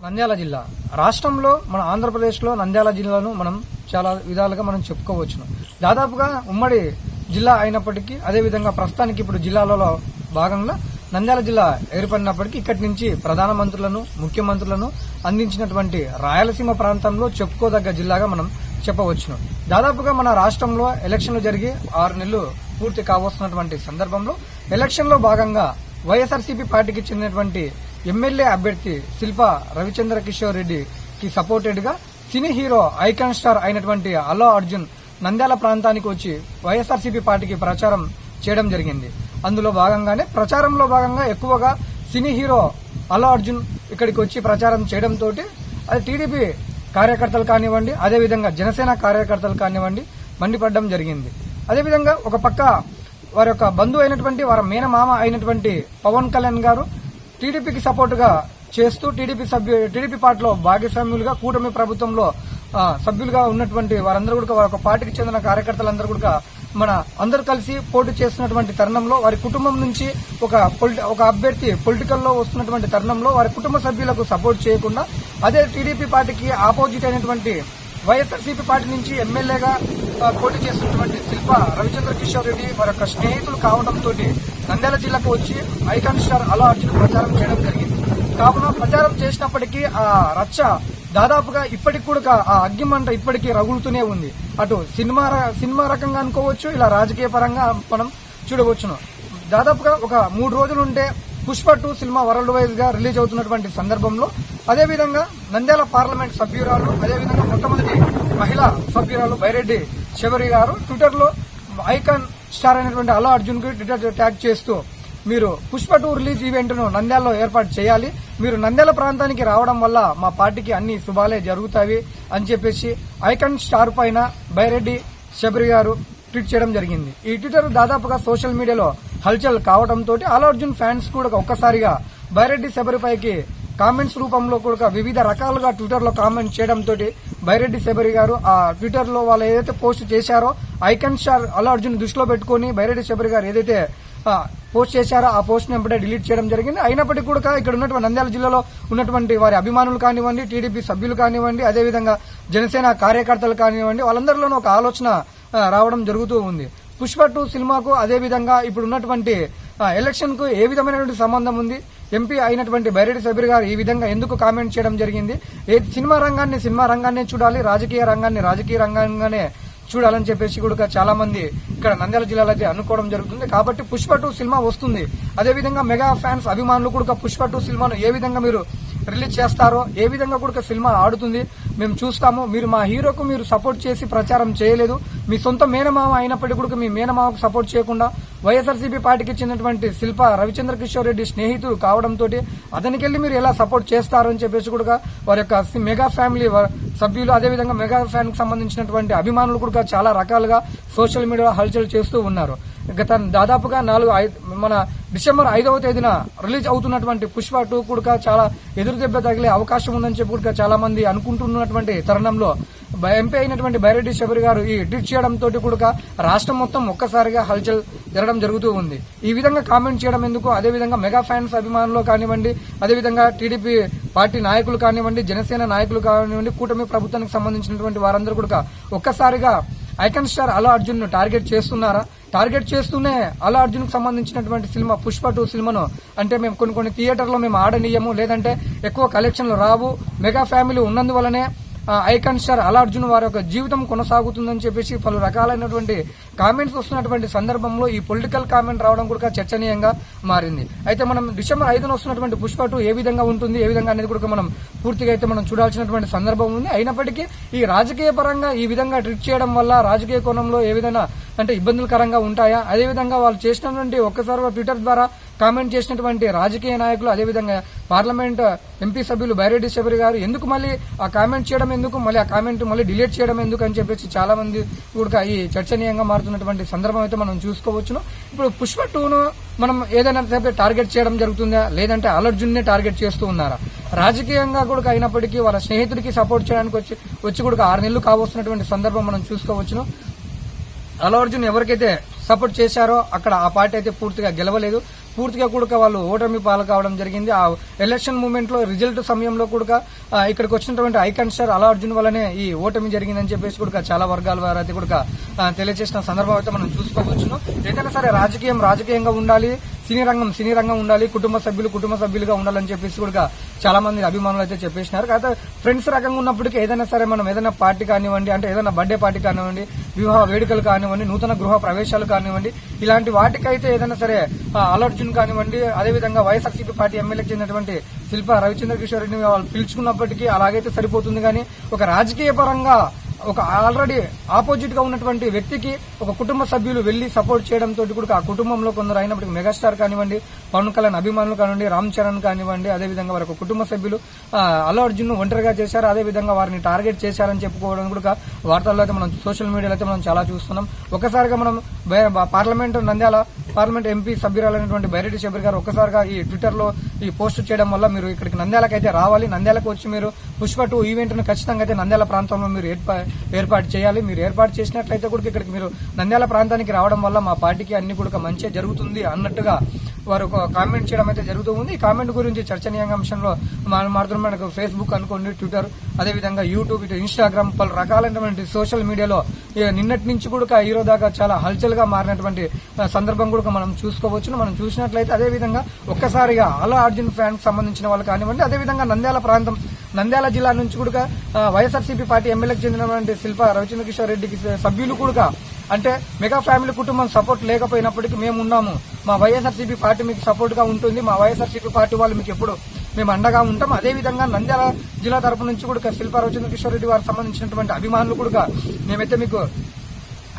నంద్యాల జిల్లా రాష్ట్రంలో మన ఆంధ్రప్రదేశ్లో నంద్యాల జిల్లాను మనం చాలా విధాలుగా మనం చెప్పుకోవచ్చును. దాదాపుగా ఉమ్మడి జిల్లా అయినప్పటికీ అదేవిధంగా ప్రస్తుతానికి ఇప్పుడు జిల్లాలలో భాగంగా నంద్యాల జిల్లా ఏర్పడినప్పటికీ ఇక్కడి నుంచి ప్రధానమంత్రులను ముఖ్యమంత్రులను అందించినటువంటి రాయలసీమ ప్రాంతంలో చెప్పుకోదగ్గ జిల్లాగా మనం చెప్పవచ్చును. దాదాపుగా మన రాష్ట్రంలో ఎలక్షన్లు జరిగి 6 నెలలు పూర్తి కావస్తున్నటువంటి సందర్భంలో ఎలక్షన్ లో భాగంగా వైఎస్ఆర్సీపీ పార్టీకి చెందినటువంటి ఎమ్మెల్యే అభ్యర్థి శిల్పా రవిచంద్ర కిషోర్ రెడ్డికి సపోర్టెడ్ గా సినీ హీరో ఐకాన్ స్టార్ అయినటువంటి అల్లు అర్జున్ నంద్యాల ప్రాంతానికి వచ్చి వైఎస్ఆర్సీపీ పార్టీకి ప్రచారం చేయడం జరిగింది. అందులో భాగంగానే ప్రచారంలో భాగంగా ఎక్కువగా సినీ హీరో అల్లు అర్జున్ ఇక్కడికి వచ్చి ప్రచారం చేయడంతో అది టీడీపీ కార్యకర్తలు కానివ్వండి, అదేవిధంగా జనసేన కార్యకర్తలు కానివ్వండి మండిపడడం జరిగింది. అదేవిధంగా ఒక పక్క వారి యొక్క బంధువు అయినటువంటి వారి మేనమామ అయినటువంటి పవన్ కళ్యాణ్ గారు టీడీపీకి సపోర్ట్ గా చేస్తూ టీడీపీ పార్టీలో భాగస్వామ్యులుగా కూటమి ప్రభుత్వంలో సభ్యులుగా ఉన్నటువంటి వారందరూ కూడా వారి ఒక పార్టీకి చెందిన కార్యకర్తలందరూ కూడా మన అందరూ కలిసి పోటీ చేస్తున్నటువంటి తరుణంలో వారి కుటుంబం నుంచి ఒక అభ్యర్థి పొలిటికల్ లో వస్తున్నటువంటి తరుణంలో వారి కుటుంబ సభ్యులకు సపోర్ట్ చేయకుండా అదే టీడీపీ పార్టీకి ఆపోజిట్ అయినటువంటి వైఎస్ఆర్సీపీ పార్టీ నుంచి ఎమ్మెల్యేగా పోటీ చేస్తున్నటువంటి శిల్పా రవిచంద్ర కిషోర్ రెడ్డి వారి యొక్క స్నేహితులు కావడంతో నంద్యాల జిల్లాకు వచ్చి ఐకాన్ స్టార్ అల్లు అర్జున్ ప్రచారం చేయడం జరిగింది. కావున ప్రచారం చేసినప్పటికీ ఆ రచ్చ దాదాపుగా ఇప్పటికి కూడా ఆ అగ్గిమంట ఇప్పటికీ రగులుతూనే ఉంది. అటు సినిమా రకంగా అనుకోవచ్చు, ఇలా రాజకీయ పరంగా మనం చూడవచ్చును. దాదాపుగా ఒక 3 రోజులు ఉంటే పుష్ప 2 సినిమా వరల్డ్ వైజ్ గా రిలీజ్ అవుతున్నటువంటి సందర్భంలో అదేవిధంగా నంద్యాల పార్లమెంట్ సభ్యురాలు అదేవిధంగా మొట్టమొదటి మహిళా సభ్యురాలు బైరెడ్డి శబరి గారు ట్విట్టర్ లో ఐకాన్ స్టార్ అయినటువంటి అల్లు అర్జున్ కి ట్విట్టర్ ట్యాగ్ చేస్తూ మీరు పుష్ప 2 రిలీజ్ ఈవెంట్ ను నంద్యాలలో ఏర్పాటు చేయాలి, మీరు నంద్యాల ప్రాంతానికి రావడం వల్ల మా పార్టీకి అన్ని శుభాలే జరుగుతాయి అని చెప్పేసి ఐకాన్ స్టార్ పైన బైరెడ్డి శబరి గారు ట్వీట్ చేయడం జరిగింది. ఈ ట్విట్టర్ దాదాపుగా సోషల్ మీడియాలో హల్చల్ కావడంతో అల్లు అర్జున్ ఫ్యాన్స్ కూడా ఒక్కసారిగా బైరెడ్డి శబరి పైకి కామెంట్స్ రూపంలో కూడా వివిధ రకాలుగా ట్విట్టర్ లో కామెంట్ చేయడంతో బైరెడ్డి శబరి గారు ఆ ట్విట్టర్ లో వాళ్ళు ఏదైతే పోస్ట్ చేశారో ఐకాన్ స్టార్ అల్లు అర్జున్ దృష్టిలో పెట్టుకుని బైరెడ్డి శబరి గారు ఏదైతే పోస్ట్ చేశారో ఆ పోస్ట్ ని వెంటనే డిలీట్ చేయడం జరిగింది. అయినప్పటికీ కూడా ఇక్కడ ఉన్నటువంటి నంద్యాల జిల్లాలో ఉన్నటువంటి వారి అభిమానులు కానివ్వండి, టీడీపీ సభ్యులు కానివ్వండి, అదేవిధంగా జనసేన కార్యకర్తలు కానివ్వండి, వాళ్ళందరిలోనూ ఒక ఆలోచన రావడం జరుగుతూ ఉంది. పుష్ప 2 సినిమాకు అదేవిధంగా ఇప్పుడు ఉన్నటువంటి ఎలక్షన్ కు ఏ విధమైనటువంటి సంబంధం ఉంది, ఎంపీ అయినటువంటి బైరెడ్డి శబరి గారు ఈ విధంగా ఎందుకు కామెంట్ చేయడం జరిగింది, సినిమా రంగాన్ని చూడాలి, రాజకీయ రంగంగానే చూడాలని చెప్పేసి కూడా చాలా మంది ఇక్కడ నంద్యాల జిల్లాలో అయితే అనుకోవడం జరుగుతుంది. కాబట్టి పుష్ప 2 సినిమా వస్తుంది. అదేవిధంగా మెగా ఫ్యాన్స్ అభిమానులు కూడా పుష్ప 2 సినిమాను ఏ విధంగా మీరు రిలీజ్ చేస్తారో, ఏ విధంగా కూడా సినిమా ఆడుతుంది మేము చూస్తాము. మీరు మా హీరోకు మీరు సపోర్ట్ చేసి ప్రచారం చేయలేదు, మీ సొంత మేనమామ అయినప్పటికీ కూడా మీ మేనమామకు సపోర్ట్ చేయకుండా వైఎస్ఆర్సీపీ పార్టీకి చెందినటువంటి శిల్పా రవిచంద్ర కిషోర్ రెడ్డి స్నేహితుడు కావడంతో అతనికెళ్లి మీరు ఎలా సపోర్ట్ చేస్తారు అని చెప్పేసి కూడా వారి యొక్క మెగా ఫ్యామిలీ సభ్యులు అదేవిధంగా మెగా ఫ్యాన్ కు సంబంధించినటువంటి అభిమానులు కూడా చాలా రకాలుగా సోషల్ మీడియాలో హల్చల్ చేస్తూ ఉన్నారు. గత దాదాపుగా మన డిసెంబర్ 5వ తేదీన రిలీజ్ అవుతున్నటువంటి పుష్ప 2 కూడా చాలా ఎదురుదెబ్బ తగిలే అవకాశం ఉందని చెప్పి కూడా చాలా మంది అనుకుంటున్నటువంటి తరుణంలో ఎంపీ అయినటువంటి బైరెడ్డి శబరి గారు ఈ ట్వీట్ చేయడంతో కూడా రాష్ట్రం మొత్తం ఒక్కసారిగా హల్చల్ జరగడం జరుగుతూ ఉంది. ఈ విధంగా కామెంట్ చేయడం ఎందుకు, అదేవిధంగా మెగా ఫ్యాన్స్ అభిమానులు కానివ్వండి, అదేవిధంగా టీడీపీ పార్టీ నాయకులు కానివ్వండి, జనసేన నాయకులు కానివ్వండి, కూటమి ప్రభుత్వానికి సంబంధించినటువంటి వారందరూ కూడా ఒక్కసారిగా ఐకాన్ స్టార్ అల్లు అర్జున్ ను టార్గెట్ చేస్తున్నారా? టార్గెట్ చేస్తూనే అల్లు అర్జున్ కు సంబంధించినటువంటి సినిమా పుష్ప 2 సినిమాను అంటే మేము కొన్ని థియేటర్లో మేము ఆడనీయము, లేదంటే ఎక్కువ కలెక్షన్లు రావు, మెగా ఫ్యామిలీ ఉన్నందువల్లనే ఐకాన్ స్టార్ అల్లు అర్జున్ వారి యొక్క జీవితం కొనసాగుతుందని చెప్పేసి పలు రకాలైనటువంటి కామెంట్స్ వస్తున్నటువంటి సందర్భంలో ఈ పొలిటికల్ కామెంట్ రావడం కూడా చర్చనీయంగా మారింది. అయితే మనం డిసెంబర్ 5న వస్తున్నటువంటి పుష్ప 2 ఏ విధంగా ఉంటుంది, ఏ విధంగా అనేది కూడా మనం పూర్తిగా అయితే మనం చూడాల్సినటువంటి సందర్భం ఉంది. అయినప్పటికీ ఈ రాజకీయ పరంగా ఈ విధంగా ట్రీట్ చేయడం వల్ల రాజకీయ కోణంలో ఏ విధంగా అంటే ఇబ్బందులకరంగా ఉంటాయా, అదేవిధంగా వాళ్ళు చేసినటువంటి ఒక్కసారి ట్విట్టర్ ద్వారా కామెంట్ చేసినటువంటి రాజకీయ నాయకులు అదేవిధంగా పార్లమెంట్ ఎంపీ సభ్యులు బైరెడ్డి శబరి గారు ఎందుకు మళ్ళీ ఆ కామెంట్ చేయడం ఎందుకు, మళ్ళీ ఆ కామెంట్ మళ్ళీ డిలీట్ చేయడం ఎందుకు అని చెప్పేసి చాలా మంది కూడా ఈ చర్చనీయంగా మారుతున్నటువంటి సందర్భం అయితే మనం చూసుకోవచ్చును. ఇప్పుడు పుష్ప 2ను మనం ఏదైనా టార్గెట్ చేయడం జరుగుతుందా, లేదంటే అల్లు అర్జున్ నే టార్గెట్ చేస్తూ ఉన్నారా? రాజకీయంగా కూడా అయినప్పటికీ వాళ్ళ స్నేహితుడికి సపోర్ట్ చేయడానికి వచ్చి కూడా 6 నెలలు కావస్తున్నటువంటి సందర్భం మనం చూసుకోవచ్చును. అల్లు అర్జున్ ఎవరికైతే సపోర్ట్ చేశారో అక్కడ ఆ పార్టీ అయితే పూర్తిగా గెలవలేదు. పూర్తిగా కూడా వాళ్ళు ఓటమి పాలు కావడం జరిగింది. ఆ ఎలక్షన్ మూమెంట్ లో రిజల్ట్ సమయంలో కూడా ఇక్కడికి వచ్చినటువంటి ఐకాన్ స్టార్ అల్లు అర్జున్ వల్లనే ఈ ఓటమి జరిగిందని చెప్పేసి కూడా చాలా వర్గాల వారు అయితే కూడా తెలియజేసిన సందర్భం అయితే మనం చూసుకోవచ్చును. ఏదైనా సరే రాజకీయంగా ఉండాలి, సినీ రంగం ఉండాలి, కుటుంబ సభ్యులుగా ఉండాలని చెప్పేసి కూడా చాలా మంది అభిమానులు అయితే చెప్పేసినారు. కాకపోతే ఫ్రెండ్స్ రకంగా ఉన్నప్పటికీ ఏదైనా సరే మనం ఏదైనా పార్టీ కానివ్వండి, అంటే ఏదైనా బర్త్డే పార్టీ కానివ్వండి, వివాహ వేడుకలు కానివ్వండి, నూతన గృహ ప్రవేశాలు కానివ్వండి, ఇలాంటి వాటికైతే ఏదైనా సరే అల్లు అర్జున్ కానివ్వండి, అదేవిధంగా వైఎస్ఆర్సీపీ పార్టీ ఎమ్మెల్యేకి చెందినటువంటి శిల్పా రవిచంద్ర కిషోర్ రెడ్డిని వాళ్ళు పిలుచుకున్నప్పటికీ అలాగైతే సరిపోతుంది. కానీ ఒక రాజకీయ పరంగా ఒక ఆల్రెడీ ఆపోజిట్ గా ఉన్నటువంటి వ్యక్తికి ఒక కుటుంబ సభ్యులు వెళ్లి సపోర్ట్ చేయడంతో కూడా ఆ కుటుంబంలో కొందరు అయినప్పటికీ మెగాస్టార్ కానివ్వండి, పవన్ కళ్యాణ్ అభిమానులు కానివ్వండి, రామ్ చరణ్ కానివ్వండి, అదేవిధంగా వారి కుటుంబ సభ్యులు అల్లు అర్జున్ ఒంటరిగా చేశారు, అదేవిధంగా వారిని టార్గెట్ చేశారని చెప్పుకోవడం కూడా వార్తల్లో అయితే మనం సోషల్ మీడియాలో అయితే మనం చాలా చూస్తున్నాం. ఒకసారిగా మనం నంద్యాల పార్లమెంట్ ఎంపీ సభ్యురాలైనటువంటి బైరెడ్డి శబరి గారు ఒక్కసారిగా ఈ ట్విట్టర్ లో ఈ పోస్ట్ చేయడం వల్ల మీరు ఇక్కడికి నంద్యాలకు అయితే రావాలి, నంద్యాలకు వచ్చి మీరు పుష్ప 2 ఈవెంట్ ను ఖచ్చితంగా అయితే నంద్యాల ప్రాంతంలో మీరు ఏర్పాటు చేయాలి. మీరు ఏర్పాటు చేసినట్లయితే కూడా ఇక్కడికి మీరు నంద్యాల ప్రాంతానికి రావడం వల్ల మా పార్టీకి అన్ని కూడా మంచి జరుగుతుంది అన్నట్టుగా వారు ఒక కామెంట్ చేయడం అయితే జరుగుతూ ఉంది. ఈ కామెంట్ గురించి చర్చనీయాంశంలో మాట్లాడుతున్న మనకు ఫేస్బుక్ అనుకోండి, ట్విట్టర్, అదేవిధంగా యూట్యూబ్, ఇటు ఇన్స్టాగ్రామ్, పలు రకాలైనటువంటి సోషల్ మీడియాలో నిన్నటి నుంచి కూడా హీరో దాకా చాలా హల్చల్ గా మారినటువంటి సందర్భం కూడా మనం చూసుకోవచ్చు. మనం చూసినట్లయితే అదేవిధంగా ఒక్కసారిగా అల్లు అర్జున్ ఫ్యాన్స్ సంబంధించిన వాళ్ళు కానివ్వండి, అదేవిధంగా నంద్యాల జిల్లా నుంచి కూడా వైఎస్ఆర్సీపీ పార్టీ ఎమ్మెల్యేకి చెందినటువంటి శిల్పా రవిచంద్ర కిషోర్ రెడ్డికి సభ్యులు కూడా అంటే మెగా ఫ్యామిలీ కుటుంబం సపోర్ట్ లేకపోయినప్పటికీ మేము ఉన్నాము, మా వైఎస్ఆర్సీపీ పార్టీ మీకు సపోర్ట్ గా ఉంటుంది, మా వైఎస్ఆర్సీపీ పార్టీ వాళ్ళు మీకు ఎప్పుడు మేము అండగా ఉంటాం. అదేవిధంగా నంద్యాల జిల్లా తరపు నుంచి కూడా శిల్పా రవిచంద్ర కిషోర్ రెడ్డి వారికి సంబంధించినటువంటి అభిమానులు కూడా మేమైతే మీకు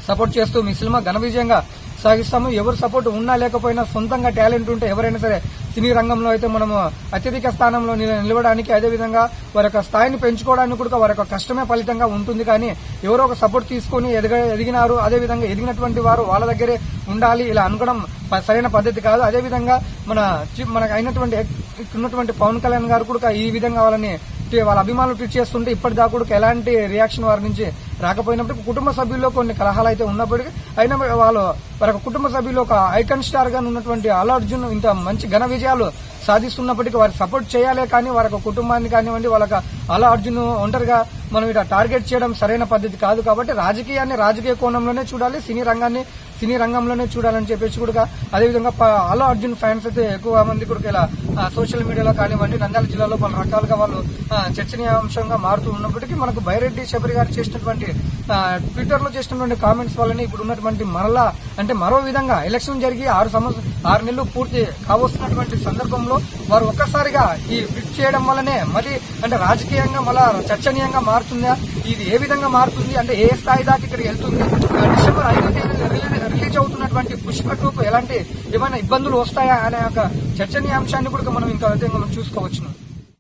సపోర్ట్ చేస్తూ మీ సినిమా ఘన విజయంగా సాగిస్తాము. ఎవరు సపోర్ట్ ఉన్నా లేకపోయినా సొంతంగా టాలెంట్ ఉంటే ఎవరైనా సరే సినీ రంగంలో అయితే మనము అత్యధిక స్థానంలో నిలవడానికి, అదేవిధంగా వారి యొక్క స్థాయిని పెంచుకోవడానికి కూడా వారి యొక్క కష్టమే ఫలితంగా ఉంటుంది. కానీ ఎవరో ఒక సపోర్ట్ తీసుకుని ఎదిగినారు, అదేవిధంగా ఎదిగినటువంటి వారు వాళ్ళ దగ్గరే ఉండాలి, ఇలా అనుకోవడం సరైన పద్ధతి కాదు. అదేవిధంగా మనకు అయినటువంటి ఉన్నటువంటి పవన్ కళ్యాణ్ గారు కూడా ఈ విధంగా వాళ్ళ అభిమానులు ట్వీట్ చేస్తుంటే ఇప్పటిదాకా కూడా ఎలాంటి రియాక్షన్ వారి నుంచి రాకపోయినప్పటికీ కుటుంబ సభ్యుల్లో కొన్ని కలహాలు అయితే ఉన్నప్పటికీ అయినా వారి కుటుంబ సభ్యులు ఒక ఐకాన్ స్టార్ గా ఉన్నటువంటి అల్లు అర్జున్ ఇంత మంచి ఘన విజయాలు సాధిస్తున్నప్పటికీ వారికి సపోర్ట్ చేయాలే కానీ వారి కుటుంబాన్ని కానివ్వండి, వాళ్ళకి అల్లు అర్జున్ ఒంటరిగా మనం ఇట్లా టార్గెట్ చేయడం సరైన పద్ధతి కాదు. కాబట్టి రాజకీయాన్ని రాజకీయ కోణంలోనే చూడాలి, సినీ రంగంలోనే చూడాలని చెప్పేసి కూడా అదేవిధంగా అల్లు అర్జున్ ఫ్యాన్స్ అయితే ఎక్కువ మంది కూడా ఇలా సోషల్ మీడియాలో కానివ్వండి, నంద్యాల జిల్లాలో పలు రకాలుగా వాళ్ళు చర్చనీయాంశంగా మారుతూ ఉన్నప్పటికీ మనకు బైరెడ్డి శబరి గారు చేసినటువంటి ట్విట్టర్ లో చేసినటువంటి కామెంట్స్ వల్లనే ఇప్పుడు ఉన్నటువంటి మరో విధంగా ఎలక్షన్ జరిగి 6 నెలలు పూర్తి కావస్తున్నటువంటి సందర్భంలో వారు ఒక్కసారిగా ఈ ట్వీట్ చేయడం వల్లనే మరి అంటే రాజకీయంగా మళ్ళా చర్చనీయంగా మారుతుందా, ఇది ఏ విధంగా మారుతుంది, అంటే ఏ స్థాయి దాకా ఇక్కడికి వెళ్తుంది, డిసెంబర్ 5వ తేదీ రిలీజ్ అవుతున్నటువంటి పుష్ప 2 ఎలాంటి ఏమైనా ఇబ్బందులు వస్తాయా అనే ఒక చర్చనీయాంశాన్ని కూడా మనం ఇంకా చూసుకోవచ్చును.